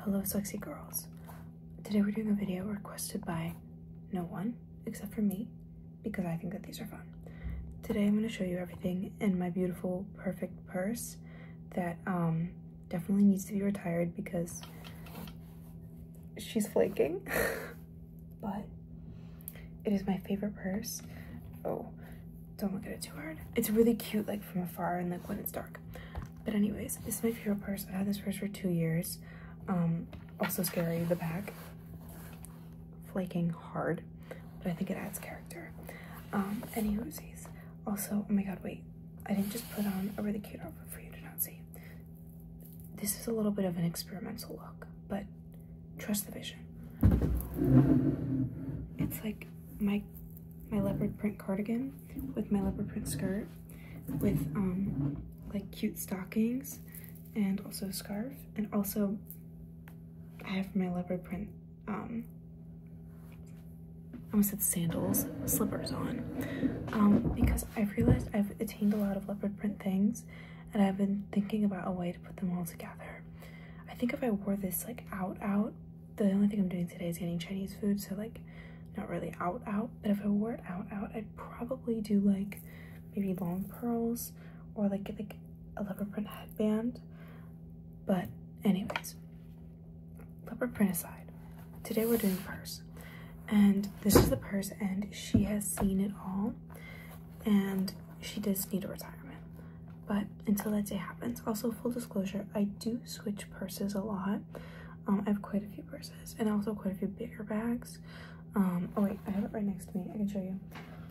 Hello sexy girls. Today we're doing a video requested by no one except for me because I think that these are fun. Today I'm going to show you everything in my beautiful perfect purse that definitely needs to be retired because she's flaking. But it is my favorite purse. Oh, don't look at it too hard. It's really cute like from afar and like when it's dark. But anyways, this is my favorite purse. I had this purse for 2 years. Also scary, the back flaking hard, but I think it adds character. Anywhoosies. Also, oh my god, wait, I didn't just put on a really cute outfit for you to not see. This is a little bit of an experimental look, but trust the vision. It's like my leopard print cardigan with my leopard print skirt with like cute stockings and also a scarf, and also I have my leopard print I almost said sandals, slippers on, because I've realized I've attained a lot of leopard print things and I've been thinking about a way to put them all together. I think if I wore this like out, the only thing I'm doing today is getting Chinese food, so like not really out, but if I wore it out, I'd probably do like maybe long pearls or like get like a leopard print headband. But anyways, leopard print aside, today we're doing purse. And this is the purse, and she has seen it all, and she does need a retirement. But until that day happens, also full disclosure, I do switch purses a lot. I have quite a few purses, and also quite a few bigger bags. Oh wait, I have it right next to me. I can show you.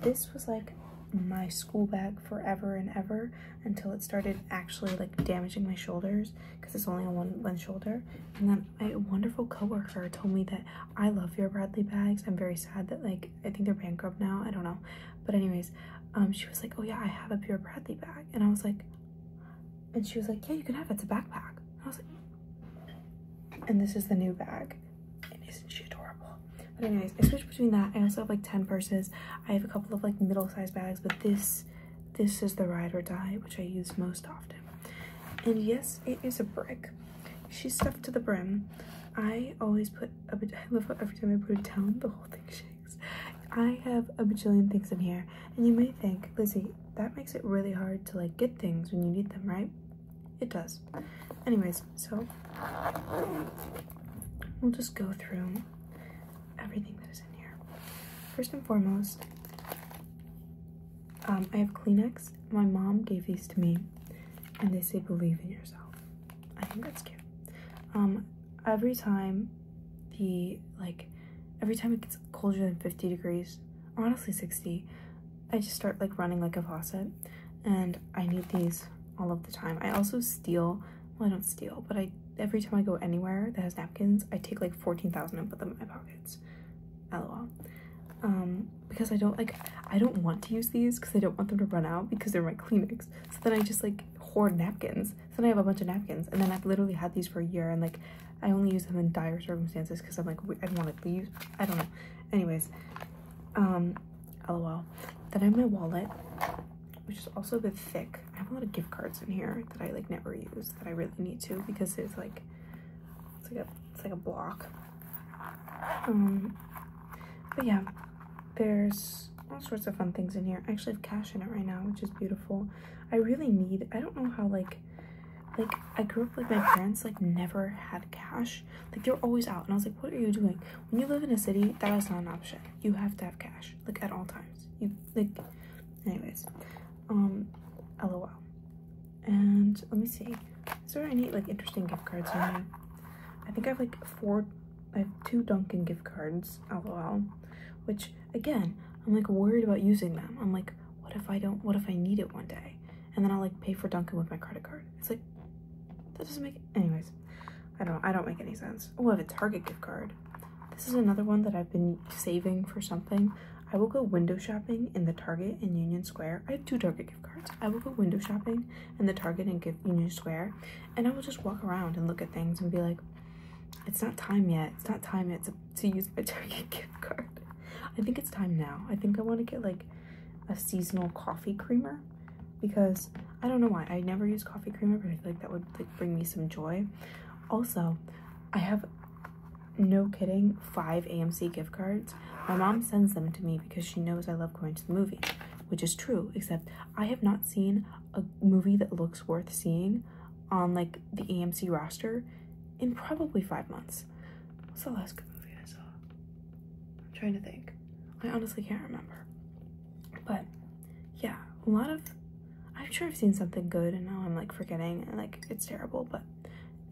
This was like my school bag forever and ever until it started actually like damaging my shoulders because it's only on one shoulder. And then my wonderful coworker told me that I love Vera Bradley bags. I'm very sad that like I think they're bankrupt now, I don't know, but anyways, she was like, oh yeah, I have a Vera Bradley bag, and I was like, and she was like, yeah, you can have it, it's a backpack. And I was like, and this is the new bag, and isn't she adorable? But anyways, I switched between that. I also have like 10 purses. I have a couple of like middle-sized bags, but this is the ride or die, which I use most often. And yes, it is a brick. She's stuffed to the brim. I always put I love how every time I put it down, the whole thing shakes. I have a bajillion things in here, and you may think, Lizzie, that makes it really hard to like get things when you need them, right? It does. Anyways, so we'll just go through everything that is in here. First and foremost, I have Kleenex. My mom gave these to me, and they say believe in yourself. I think that's cute. Every time it gets colder than 50 degrees, or honestly 60, I just start like running like a faucet, and I need these all of the time. I also steal, well, I don't steal, but every time I go anywhere that has napkins, I take like 14,000 and put them in my pockets. LOL. Because I don't want to use these because I don't want them to run out because they're my Kleenex. So then I just like hoard napkins. So then I have a bunch of napkins, and then I've literally had these for a year, and like I only use them in dire circumstances because I'm like, I don't want to leave. I don't know. Anyways, LOL. Then I have my wallet, which is also a bit thick. I have a lot of gift cards in here that I like never use that I really need to because it's like a block. But yeah, there's all sorts of fun things in here. I actually have cash in it right now, which is beautiful. I don't know how like I grew up like my parents like never had cash. Like they were always out, and I was like, what are you doing? When you live in a city, that is not an option. You have to have cash, like at all times. You like, anyways, LOL. And let me see, is there any like interesting gift cards in here? I think I have like I have 2 Dunkin' gift cards, LOL, which again, I'm like worried about using them. I'm like, what if I need it one day? And then I'll like pay for Dunkin' with my credit card. It's like, that doesn't make, anyways, I don't make any sense. Oh, I have a Target gift card. This is another one that I've been saving for something. I will go window shopping in the Target in Union Square. I have 2 Target gift cards. I will go window shopping in the Target in Union Square, and I will just walk around and look at things and be like, it's not time yet. It's not time yet to use my Target gift card. I think it's time now. I think I want to get like a seasonal coffee creamer because I don't know why. I never use coffee creamer, but I feel like that would like bring me some joy. Also, I have, no kidding, 5 AMC gift cards. My mom sends them to me because she knows I love going to the movies, which is true, except I have not seen a movie that looks worth seeing on like the AMC roster in probably 5 months. What's the last good movie I saw? I'm trying to think. I honestly can't remember. But yeah, a lot of, I'm sure I've seen something good and now I'm like forgetting and like it's terrible, but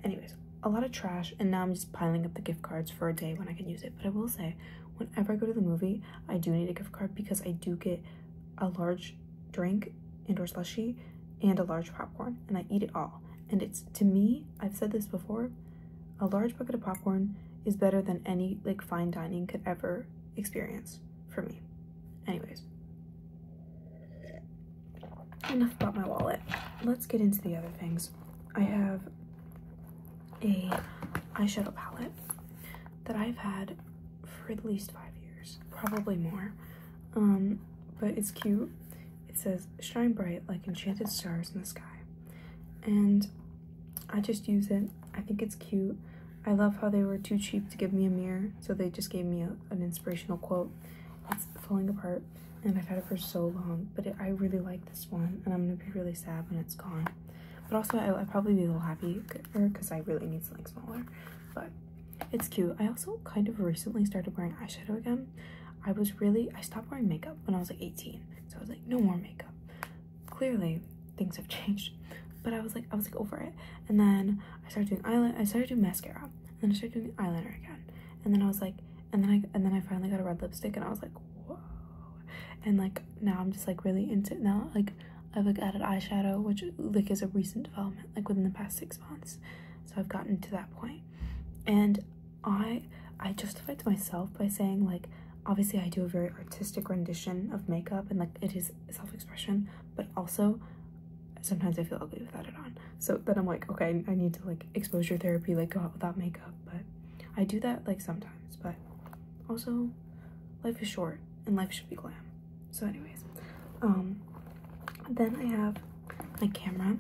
anyways, a lot of trash, and now I'm just piling up the gift cards for a day when I can use it. But I will say, whenever I go to the movie, I do need a gift card because I do get a large drink and or slushie and a large popcorn, and I eat it all. And it's, to me, I've said this before, a large bucket of popcorn is better than any like fine dining could ever experience for me. Anyways, enough about my wallet. Let's get into the other things. I have a eyeshadow palette that I've had for at least 5 years, probably more. But it's cute. It says shine bright like enchanted stars in the sky, and I just use it. I think it's cute. I love how they were too cheap to give me a mirror, so they just gave me an inspirational quote. It's falling apart and I've had it for so long, but I really like this one, and I'm gonna be really sad when it's gone. But also, I'd probably be a little happy because I really need something smaller. But it's cute. I also kind of recently started wearing eyeshadow again. I stopped wearing makeup when I was like 18. So I was like, no more makeup. Clearly, things have changed. But I was like over it. And then I started doing eyeliner. I started doing mascara. And then I started doing eyeliner again. And then I was like, and then I finally got a red lipstick, and I was like, whoa. And like now I'm just like really into it now. Like, I've like added eyeshadow, which like is a recent development, like within the past 6 months. So I've gotten to that point, and I justified to myself by saying, like, obviously I do a very artistic rendition of makeup, and like it is self-expression, but also sometimes I feel ugly without it on. So then I'm like, okay, I need to like exposure therapy, like go out without makeup. But I do that like sometimes, but also life is short and life should be glam. So anyways, then I have my camera.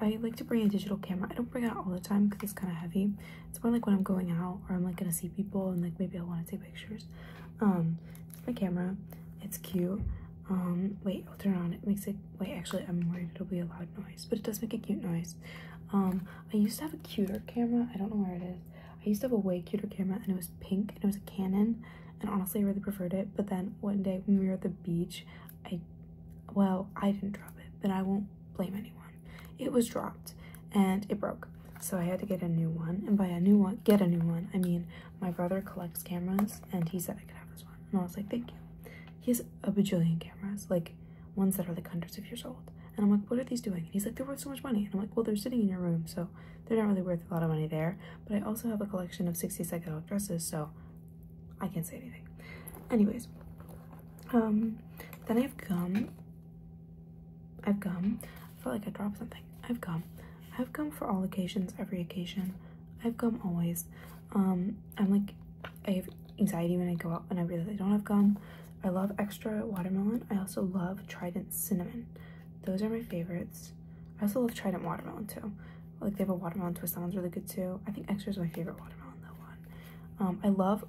I like to bring a digital camera. I don't bring it out all the time because it's kind of heavy. It's more like when I'm going out or I'm like gonna see people and like maybe I want to take pictures. It's my camera. It's cute. Wait, I'll turn it on. It makes it, wait, actually I'm worried it'll be a loud noise, but it does make a cute noise. I used to have a cuter camera. I don't know where it is. I used to have a way cuter camera, and it was pink and it was a Canon, and honestly I really preferred it. But then one day when we were at the beach, I didn't drop it, but I won't blame anyone. It was dropped and it broke, so I had to get a new one. And by get a new one, I mean my brother collects cameras, and he said I could have this one, and I was like, thank you. He has a bajillion cameras, like ones that are like hundreds of years old, and I'm like, what are these doing? And he's like, they're worth so much money. And I'm like, well, they're sitting in your room, so they're not really worth a lot of money there. But I also have a collection of 60 psychedelic dresses, so I can't say anything. Anyways, then I have gum. I felt like I dropped something. I have gum for all occasions, every occasion. I have gum always. I have anxiety when I go out and I really don't have gum. I love extra watermelon. I also love Trident cinnamon. Those are my favorites. I also love Trident watermelon too. Like, they have a watermelon twist, that one's really good too. I think extra is my favorite watermelon though one. I love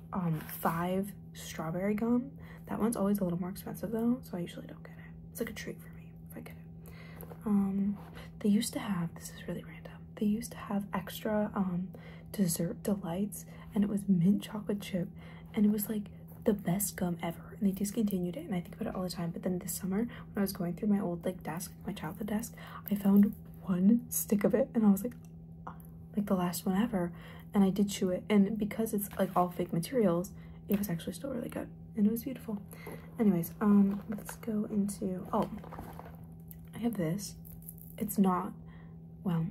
5 strawberry gum. That one's always a little more expensive though, so I usually don't get it. It's like a treat for me if I get it. They used to have, this is really random, they used to have extra dessert delights, and it was mint chocolate chip, and it was like the best gum ever, and they discontinued it, and I think about it all the time. But then this summer, when I was going through my old like desk, my childhood desk, I found one stick of it, and I was like the last one ever, and I did chew it, and because it's like all fake materials, it was actually still really good, and it was beautiful. Anyways, let's go into, oh, I have this. It's not, well,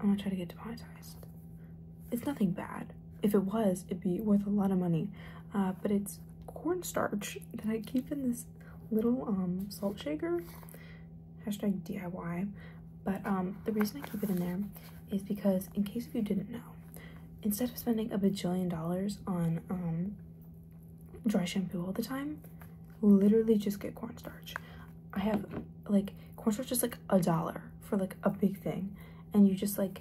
I'm gonna try to get demonetized. It's nothing bad. If it was, it'd be worth a lot of money. But it's cornstarch that I keep in this little salt shaker. Hashtag DIY. But the reason I keep it in there is because, in case if you didn't know, instead of spending a bajillion dollars on dry shampoo all the time, literally just get cornstarch. I have like cornstarch is like $1 for like a big thing, and you just like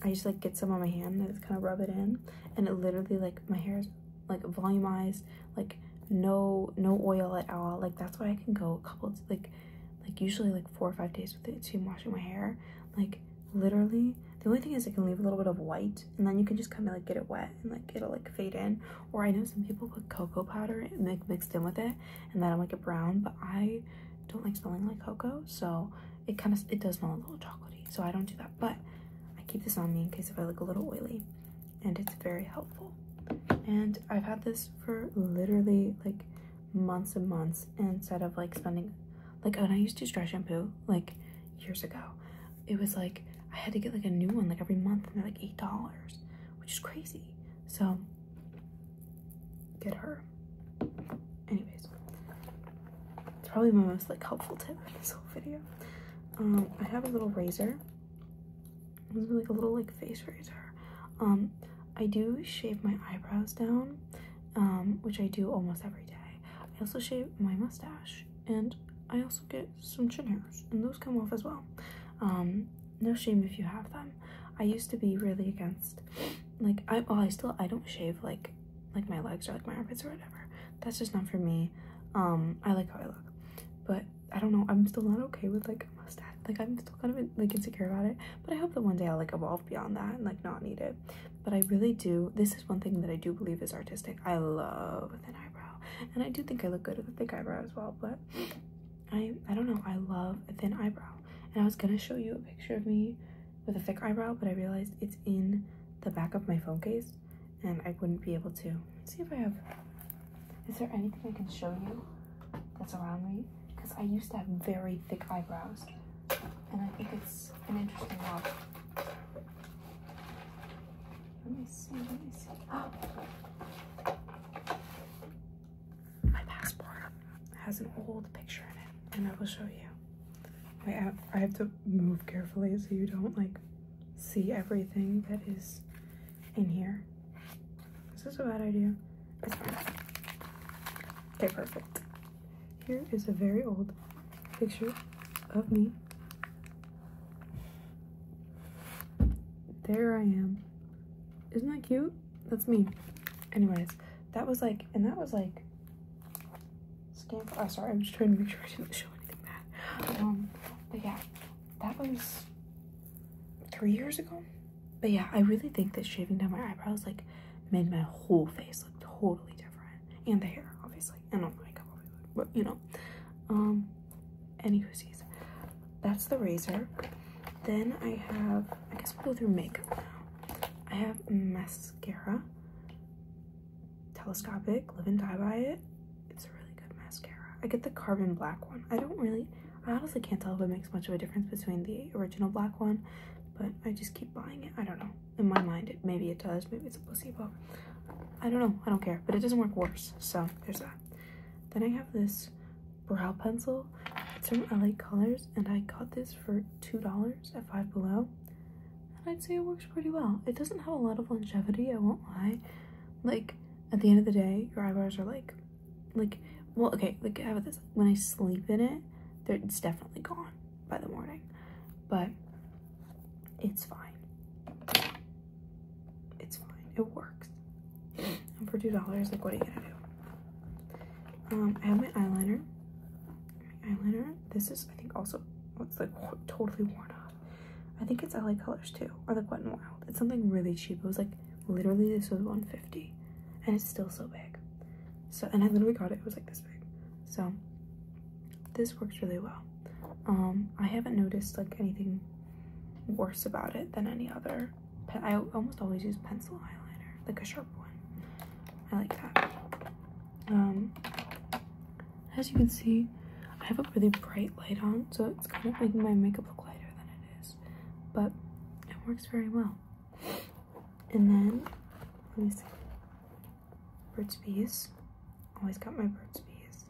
I just like get some on my hand and just kind of rub it in, and it literally like my hair is like volumized, like no oil at all. Like that's why I can go a couple like usually like 4 or 5 days with it too, washing my hair. Like literally the only thing is it can leave a little bit of white, and then you can just kind of like get it wet and like it'll like fade in. Or I know some people put cocoa powder and like mixed in with it, and that'll make it brown, but I don't like smelling like cocoa, so it does smell a little chocolatey, so I don't do that. But I keep this on me in case if I look a little oily, and it's very helpful. And I've had this for literally like months and months, instead of like spending, like when I used to use dry shampoo like years ago, it was like I had to get like a new one like every month, and they're like $8, which is crazy. So get her. Anyways, it's probably my most like helpful tip in this whole video. I have a little razor. This is like a little like face razor. I do shave my eyebrows down, which I do almost every day. I also shave my mustache, and I also get some chin hairs, and those come off as well. No shame if you have them. I used to be really against, like, I don't shave like my legs or like my armpits or whatever. That's just not for me. I like how I look, but I don't know, I'm still not okay with like a mustache. Like I'm still kind of like insecure about it, but I hope that one day I'll like evolve beyond that and like not need it. But I really do, this is one thing that I do believe is artistic. I love a thin eyebrow, and I do think I look good with a thick eyebrow as well, but I don't know, I love a thin eyebrow. And I was gonna show you a picture of me with a thick eyebrow, but I realized it's in the back of my phone case, and I wouldn't be able to. Let's see if I have, is there anything I can show you that's around me? Because I used to have very thick eyebrows, and I think it's an interesting look. Let me see. Oh. My passport has an old picture in it, and I will show you. Wait, I have to move carefully so you don't like see everything that is in here. Is this a bad idea? It's fine. Okay, perfect. Here is a very old picture of me. There I am. Isn't that cute? That's me. Anyways, that was like, oh, sorry, I'm just trying to make sure I didn't show anything bad. But yeah, that was 3 years ago. But yeah, I really think that shaving down my eyebrows like made my whole face look totally different, and the hair obviously, and all the makeup obviously, but you know. Anywhoosies, that's the razor. Then I have, I guess we'll go through makeup now. I have mascara, telescopic, live and die by it. It's a really good mascara. I get the carbon black one. I honestly can't tell if it makes much of a difference between the original black one, but I just keep buying it. I don't know. In my mind, maybe it does. Maybe it's a placebo. I don't know. I don't care. But it doesn't work worse. So there's that. Then I have this brow pencil. It's from LA Colors, and I got this for $2 at Five Below. And I'd say it works pretty well. It doesn't have a lot of longevity, I won't lie. Like, at the end of the day, your eyebrows are like, well, okay, like, how about this? When I sleep in it, it's definitely gone by the morning. But it's fine. It's fine. It works. And for $2, like, what are you gonna do? I have my eyeliner. This is, I think, also, it's like totally worn off. I think it's LA Colors too, or like Wet n Wild. It's something really cheap. It was like, literally, this was $150, and it's still so big. So, and I literally got it. It was like this big. So this works really well. I haven't noticed like anything worse about it than any other pen. I almost always use pencil eyeliner, like a sharp one. I like that. As you can see, I have a really bright light on, so it's kind of making my makeup look lighter than it is, but it works very well. And then, let me see, Burt's Bees. Always got my Burt's Bees.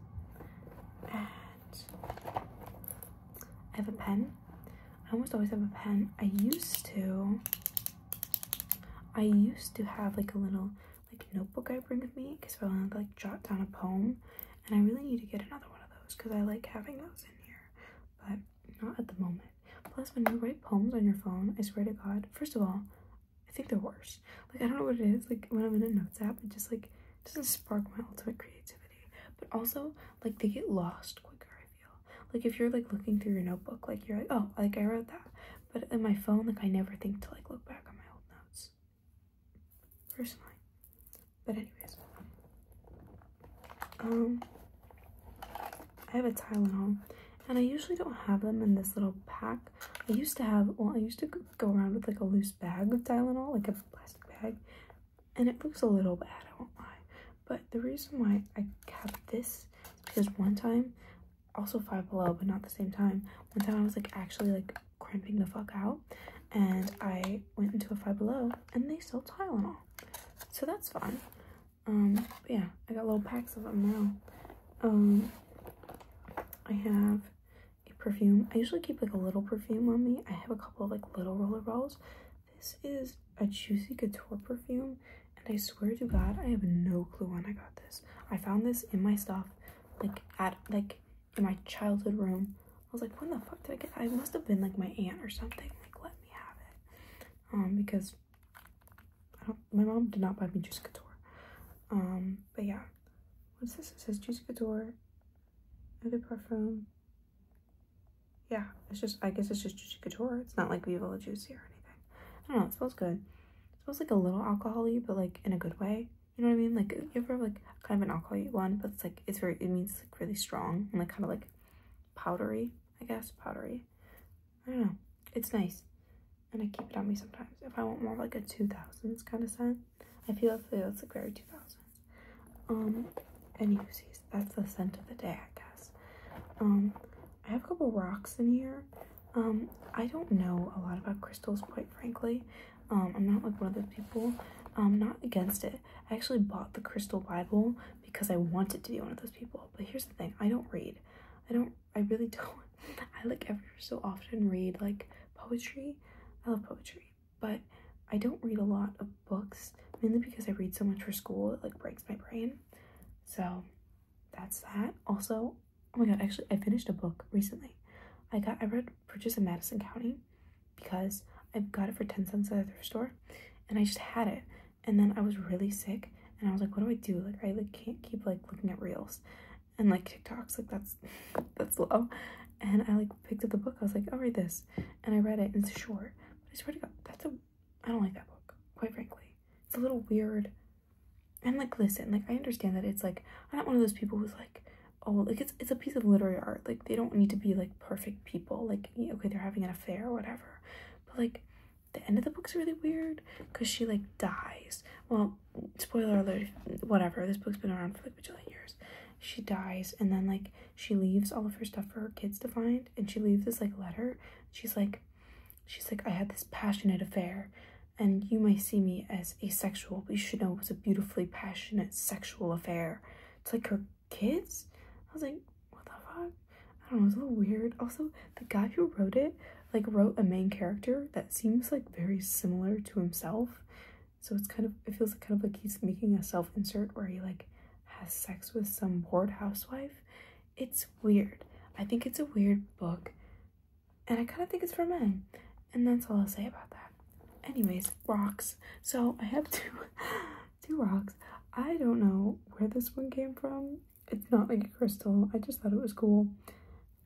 And I have a pen. I almost always have a pen. I used to have like a little like notebook I bring with me because I want to like jot down a poem, and I really need to get another one of those because I like having those in here, but not at the moment. Plus, when you write poems on your phone, I swear to God, first of all, think they're worse. Like, I don't know what it is. Like, when I'm in a notes app, it just, like, doesn't spark my ultimate creativity. But also, like, they get lost quicker, I feel. Like, if you're, like, looking through your notebook, like, you're like, oh, like, I wrote that. But in my phone, like, I never think to, like, look back on my old notes. Personally. But anyways. I have a Tylenol. And I usually don't have them in this little pack. I used to go around with, like, a loose bag of Tylenol, like a plastic bag. And it looks a little bad, I won't lie. But the reason why I kept this is because one time, also Five Below, but not the same time, one time I was, like, actually, like, cramping the fuck out. And I went into a Five Below, and they sell Tylenol. So that's fun. But yeah, I got little packs of them now. I have a perfume. I usually keep, like, a little perfume on me. I have a couple of, like, little roller balls. This is a Juicy Couture perfume, and I swear to God, I have no clue when I got this. I found this in my stuff, like, in my childhood room. I was like, when the fuck did I get that? I must have been, like, my aunt or something, like, let me have it. Because my mom did not buy me Juicy Couture. But yeah. What's this? It says Juicy Couture. Eau de Parfum. Yeah, it's just, I guess it's just Juicy Couture. It's not like Viva La Juicy or anything. I don't know, it smells good. It smells like a little alcohol-y, but like in a good way. You know what I mean? Like, you ever have like kind of an alcohol-y one, but it's like, it means like really strong and like kind of like powdery, I guess, powdery. I don't know. It's nice. And I keep it on me sometimes. If I want more like a 2000s kind of scent, I feel it's like very 2000s. Anyways, that's the scent of the day, I guess. I have a couple rocks in here. I don't know a lot about crystals, quite frankly. I'm not like one of those people. I'm not against it. I actually bought the Crystal Bible because I wanted to be one of those people. But here's the thing, I don't read. I really don't. I like ever so often read like poetry. I love poetry, but I don't read a lot of books, mainly because I read so much for school, it like breaks my brain. So that's that. Also, oh my god, actually I finished a book recently. I read Purchase in Madison County because I got it for 10 cents at a thrift store, and I just had it. And then I was really sick, and I was like, what do I do? Like, I like can't keep like looking at reels and like TikToks, like that's low. And I like picked up the book. I was like, I'll read this, and I read it. And it's short, but I swear to God, I don't like that book, quite frankly. It's a little weird. And like, listen, like I understand that it's like, I'm not one of those people who's like, oh, like it's a piece of literary art. Like they don't need to be like perfect people. Like, yeah, okay, they're having an affair or whatever. But like the end of the book's really weird because she like dies. Well, spoiler alert, whatever. This book's been around for like a bajillion years. She dies, and then like she leaves all of her stuff for her kids to find, and she leaves this like letter. She's like, I had this passionate affair, and you may see me as asexual, but you should know it was a beautifully passionate sexual affair. It's like her kids. I was like, what the fuck? I don't know, it's a little weird. Also, the guy who wrote it, like, wrote a main character that seems, like, very similar to himself. So it's kind of, it feels like kind of like he's making a self-insert where he, like, has sex with some bored housewife. It's weird. I think it's a weird book. And I kind of think it's for men. And that's all I'll say about that. Anyways, rocks. So I have two rocks. I don't know where this one came from. It's not like a crystal. I just thought it was cool,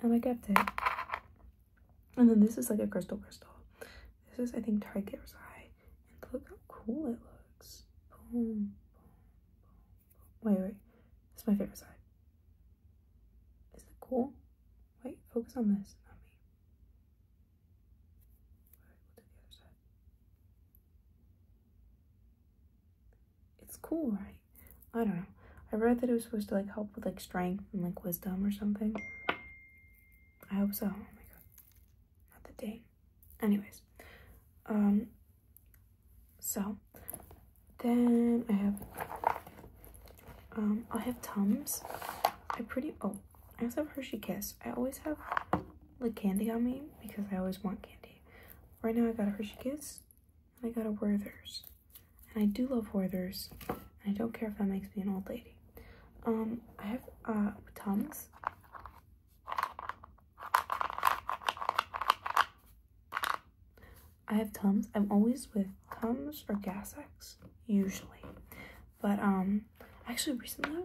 and I kept it. And then this is like a crystal. This is, I think, trinkets. And look how cool it looks. Boom, boom, boom. Wait. This is my favorite side. Isn't it cool? Wait, focus on this, not me. Alright, we'll do the other side. It's cool, right? I don't know. I read that it was supposed to like help with like strength and like wisdom or something. I hope so. Oh my god. Not the dang. Anyways. So then I have Tums. I also have Hershey Kiss. I always have like candy on me because I always want candy. Right now I got a Hershey Kiss and I got a Werther's. And I do love Werther's, and I don't care if that makes me an old lady. I have Tums. I have Tums. I'm always with Tums or Gas X, usually. But actually recently,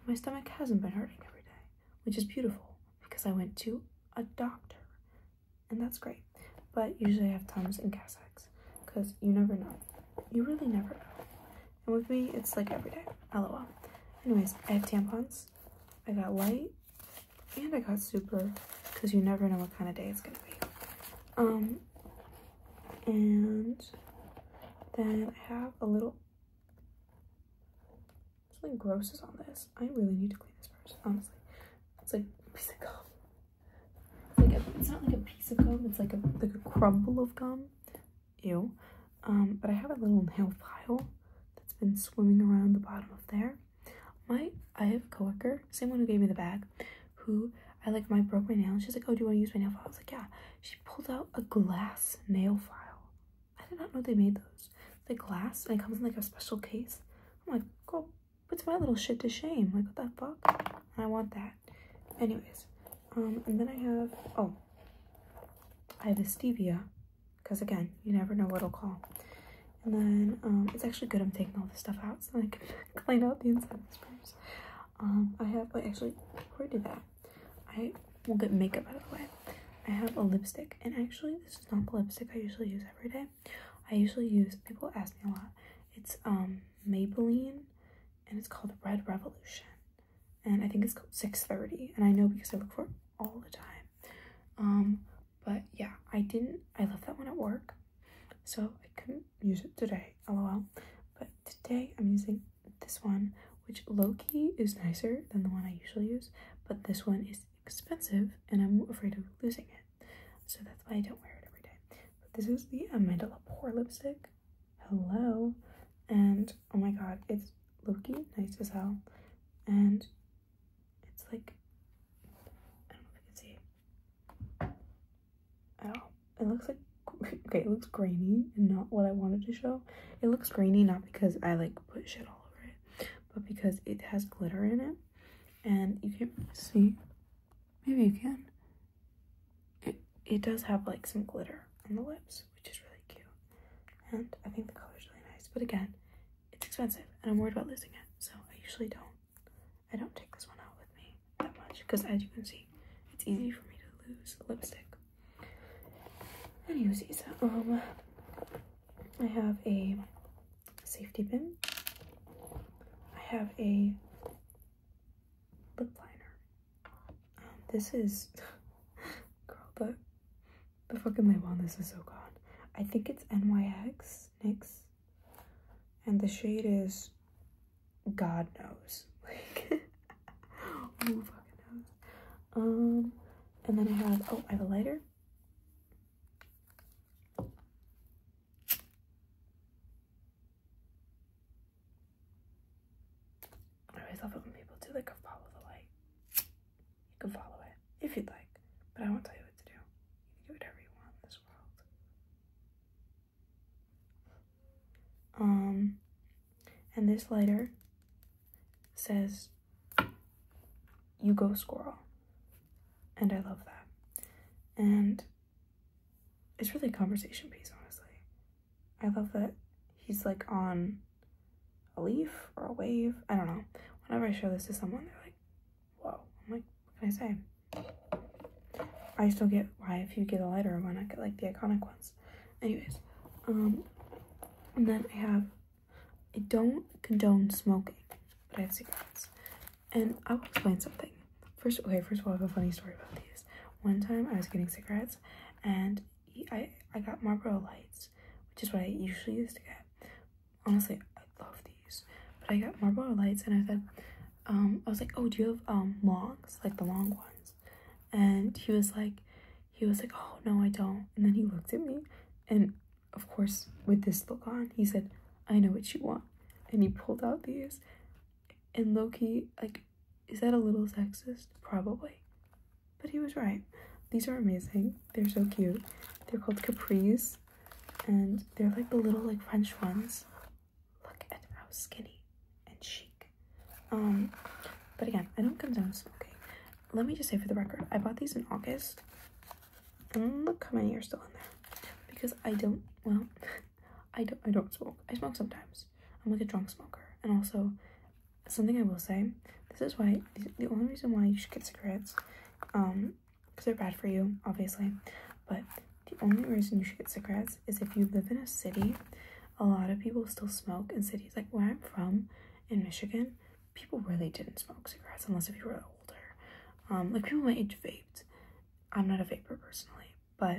my stomach hasn't been hurting every day, which is beautiful because I went to a doctor, and that's great. But usually I have Tums and Gas X because you never know. You really never know. And with me, it's like every day. LOL. Anyways, I have tampons. I got light and I got super because you never know what kind of day it's gonna be. And then I have a little, something gross is on this. I really need to clean this first, honestly. It's like a piece of gum. It's not like a piece of gum, it's like a crumble of gum. Ew. But I have a little nail file that's been swimming around the bottom of there. I have a coworker, same one who gave me the bag, who I broke my nail, and she's like, oh, do you want to use my nail file? I was like, yeah. She pulled out a glass nail file. I did not know they made those. It's like glass, and it comes in like a special case. I'm like, girl, puts my little shit to shame. Like, what the fuck? I want that. Anyways, and then I have a stevia, because again, you never know what it'll call. And then it's actually good I'm taking all this stuff out so I can clean out the inside of the sprayers. I have, actually, before I do that, I will get makeup out of the way. I have a lipstick, and actually this is not the lipstick I usually use every day. I usually use, people ask me a lot, it's Maybelline, and it's called Red Revolution, and I think it's called 630, and I know because I look for it all the time. But yeah, I left that one at work, so I couldn't use it today, lol. But today I'm using this one, which low-key is nicer than the one I usually use, but this one is expensive and I'm afraid of losing it, so that's why I don't wear it every day. But this is the Amanda Lepore lipstick. Hello. And oh my god, it's low-key nice as hell, and it's like, I don't know if you can see it at all. It looks like, okay, it looks grainy and not what I wanted to show. It looks grainy not because I put shit all over it, but because it has glitter in it, and you can't see. Maybe you can. It does have some glitter on the lips, which is really cute, and I think the color's really nice. But again, it's expensive, and I'm worried about losing it, so I usually I don't take this one out with me that much, because as you can see, it's easy for me to lose lipstick. Anyways, I have a safety pin. I have a lip liner. This is, girl, the fucking label on this is so gone. I think it's NYX, and the shade is God knows, who fucking knows. And then I have a lighter. I always love it when people do follow the light. You can follow it if you'd like, but I won't tell you what to do. You can do whatever you want in this world. And this lighter says, "You go squirrel," and I love that. And it's really a conversation piece, honestly. I love that he's on a leaf or a wave. I don't know. Whenever I show this to someone, they're like, whoa. I'm like, what can I say? I still get why if you get a lighter, why not get the iconic ones? Anyways, and then I don't condone smoking, but I have cigarettes. And I will explain something. First of all, I have a funny story about these. One time I was getting cigarettes, and I got Marlboro Lights, which is what I usually used to get. Honestly, I love these. But I got Marlboro Lights, and I said, I was like, oh, do you have longs, the long ones? And he was like, oh, no, I don't. And then he looked at me, and of course, with this look on, he said, I know what you want. And he pulled out these, and low-key, is that a little sexist? Probably. But he was right. These are amazing. They're so cute. They're called Capris, and they're the little French ones. Look at how skinny and chic. But again, I don't condone smoking. Let me just say for the record, I bought these in August, and look how many are still in there. because I don't, well, I don't smoke. I smoke sometimes. I'm like a drunk smoker. And also, something I will say, this is why, the only reason why you should get cigarettes, because they're bad for you, obviously, but the only reason you should get cigarettes is if you live in a city. A lot of people still smoke in cities. Like where I'm from, in Michigan, people really didn't smoke cigarettes unless if you were older. Like people my age vaped. I'm not a vapor personally, but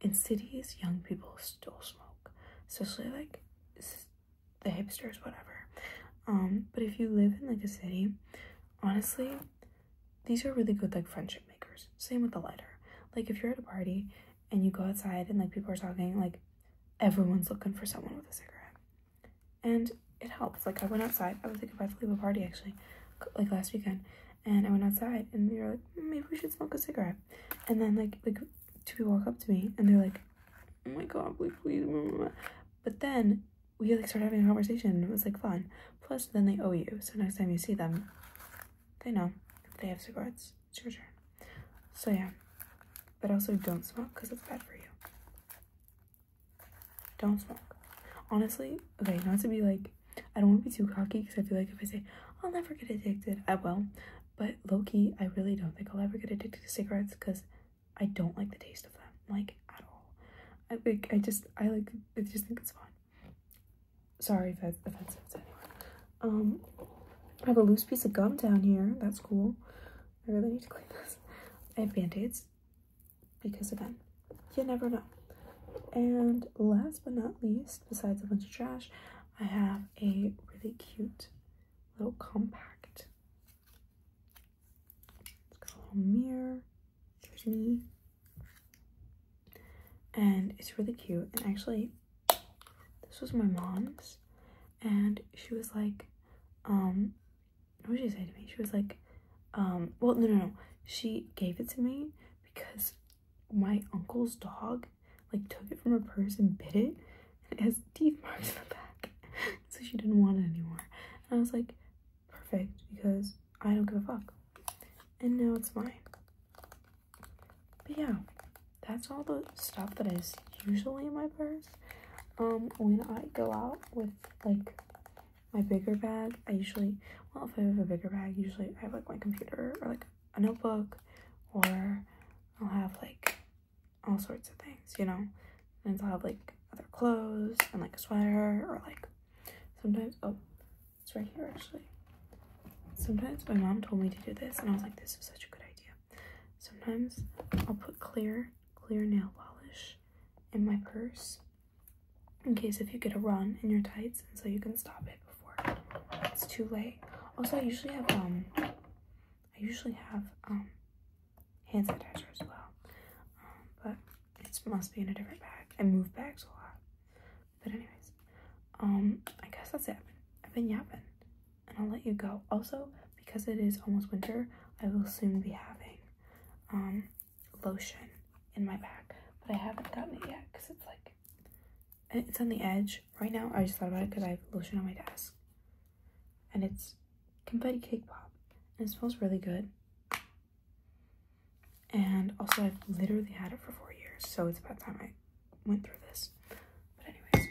in cities, young people still smoke, especially like the hipsters, whatever. But if you live in like a city, honestly, these are really good like friendship makers. Same with the lighter. Like if you're at a party and you go outside and like people are talking, like everyone's looking for someone with a cigarette, and it helps. Like I went outside. I was like about to leave a party actually, like last weekend, and I went outside and we were like, maybe we should smoke a cigarette. And then like two people walk up to me and they're like, oh my god, please. But then we like started having a conversation and it was like fun. Plus then they owe you, so next time you see them, they know if they have cigarettes, it's your turn. So yeah, but also don't smoke because it's bad for you. Don't smoke. Honestly, okay, not to be like, I don't want to be too cocky because I feel like if I say I'll never get addicted, I will. But low-key, I really don't think I'll ever get addicted to cigarettes because I don't like the taste of them, like at all. I just think it's fun. Sorry if that's offensive to anyone. I have a loose piece of gum down here. That's cool. I really need to clean this. I have band-aids because again, you never know. And last but not least, besides a bunch of trash, I have a really cute little compact. It's got a little mirror. There's me. And it's really cute. And actually, this was my mom's. And she was like, what did she say to me? She was like, well, no. She gave it to me because my uncle's dog like took it from her purse and bit it, and it has teeth marks in the back, so she didn't want it anymore. And I was like, perfect, because I don't give a fuck. And now it's mine. But yeah, that's all the stuff that is usually in my purse. When I go out with like my bigger bag, I usually, well, if I have a bigger bag, usually I have like my computer or like a notebook, or I'll have like all sorts of things, you know. And I'll have like other clothes and like a sweater, or like sometimes, oh, it's right here actually. Sometimes my mom told me to do this and I was like, this is such a good idea. Sometimes I'll put clear nail polish in my purse in case if you get a run in your tights, and so you can stop it before it's too late. Also, I usually have hand sanitizer as well, but it must be in a different bag. I move bags a lot. But anyways, I guess that's it. I've been yapping, and I'll let you go. Also, because it is almost winter, I will soon be having lotion in my bag, but I haven't gotten it yet because it's like, it's on the edge right now. I just thought about it because I have lotion on my desk, and it's confetti cake pop, and it smells really good. And also, I've literally had it for 4 years, so it's about time I went through this. But anyways,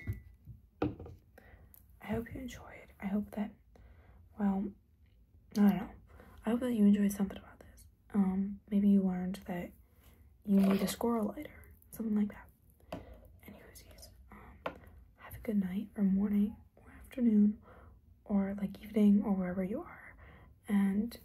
I hope you enjoyed. I hope that, well, I don't know. I hope that you enjoyed something about this. Maybe you learned that you need a squirrel lighter, something like that. Anyways, have a good night, or morning, or afternoon, or like evening, or wherever you are. And